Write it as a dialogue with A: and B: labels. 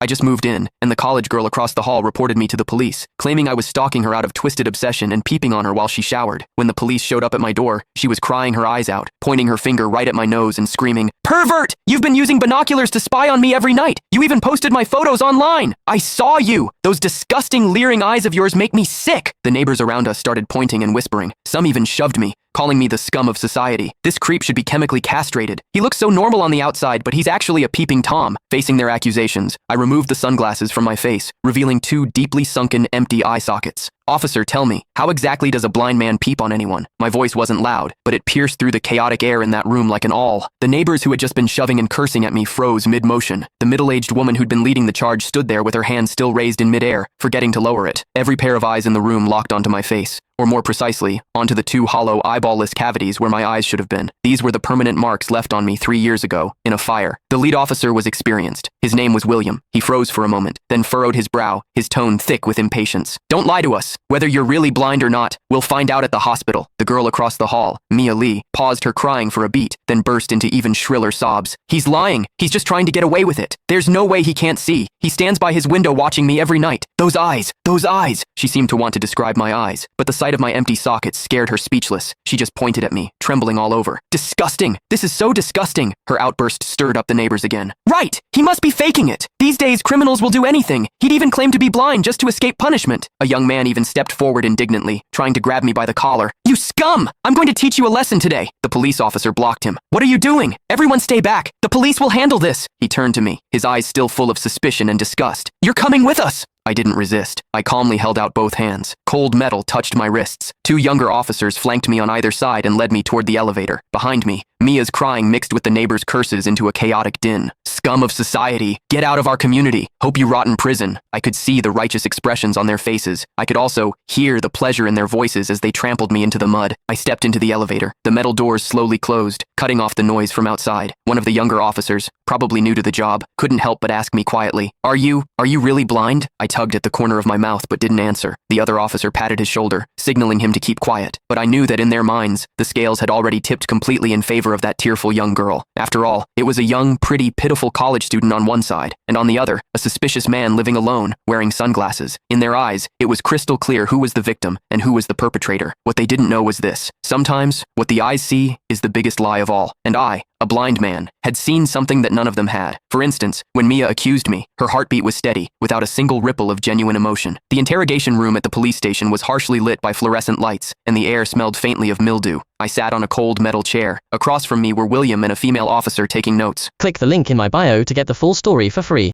A: I just moved in, and the college girl across the hall reported me to the police, claiming I was stalking her out of twisted obsession and peeping on her while she showered. When the police showed up at my door, she was crying her eyes out, pointing her finger right at my nose and screaming, "Pervert! You've been using binoculars to spy on me every night! You even posted my photos online! I saw you! Those disgusting, leering eyes of yours make me sick!" The neighbors around us started pointing and whispering. Some even shoved me, calling me the scum of society. This creep should be chemically castrated. He looks so normal on the outside, but he's actually a peeping Tom. Facing their accusations, I removed the sunglasses from my face, revealing two deeply sunken, empty eye sockets. "Officer, tell me, how exactly does a blind man peep on anyone?" My voice wasn't loud, but it pierced through the chaotic air in that room like an awl. The neighbors who had just been shoving and cursing at me froze mid-motion. The middle-aged woman who'd been leading the charge stood there with her hand still raised in mid-air, forgetting to lower it. Every pair of eyes in the room locked onto my face, or more precisely, onto the two hollow, eyeball-less cavities where my eyes should have been. These were the permanent marks left on me 3 years ago, in a fire. The lead officer was experienced. His name was William. He froze for a moment, then furrowed his brow, his tone thick with impatience. "Don't lie to us. Whether you're really blind or not, we'll find out at the hospital." The girl across the hall, Mia Lee, paused her crying for a beat, then burst into even shriller sobs. "He's lying. He's just trying to get away with it. There's no way he can't see. He stands by his window watching me every night. Those eyes, those eyes." She seemed to want to describe my eyes, but the sight of my empty sockets scared her speechless. She just pointed at me, trembling all over. "Disgusting! This is so disgusting!" Her outburst stirred up the neighbors again. "Right! He must be faking it! These days, criminals will do anything. He'd even claim to be blind just to escape punishment." A young man even stepped forward indignantly, trying to grab me by the collar. "You scum! I'm going to teach you a lesson today." The police officer blocked him. "What are you doing? Everyone stay back. The police will handle this." He turned to me, his eyes still full of suspicion and disgust. "You're coming with us." I didn't resist. I calmly held out both hands. Cold metal touched my wrists. Two younger officers flanked me on either side and led me toward the elevator. Behind me, Mia's crying mixed with the neighbors' curses into a chaotic din. "Scum of society! Get out of our community! Hope you rot in prison!" I could see the righteous expressions on their faces. I could also hear the pleasure in their voices as they trampled me into the mud. I stepped into the elevator. The metal doors slowly closed, cutting off the noise from outside. One of the younger officers, probably new to the job, couldn't help but ask me quietly, Are you really blind?" I tugged at the corner of my mouth but didn't answer. The other officer patted his shoulder, signaling him to keep quiet. But I knew that in their minds, the scales had already tipped completely in favor of that tearful young girl. After all, it was a young, pretty, pitiful college student on one side, and on the other, a suspicious man living alone, wearing sunglasses. In their eyes, it was crystal clear who was the victim and who was the perpetrator. What they didn't know was this: sometimes, what the eyes see is the biggest lie of all. And I, a blind man, had seen something that none of them had. For instance, when Mia accused me, her heartbeat was steady, without a single ripple of genuine emotion. The interrogation room at the police station was harshly lit by fluorescent lights, and the air smelled faintly of mildew. I sat on a cold metal chair. Across from me were William and a female officer taking notes.
B: Click the link in my bio to get the full story for free.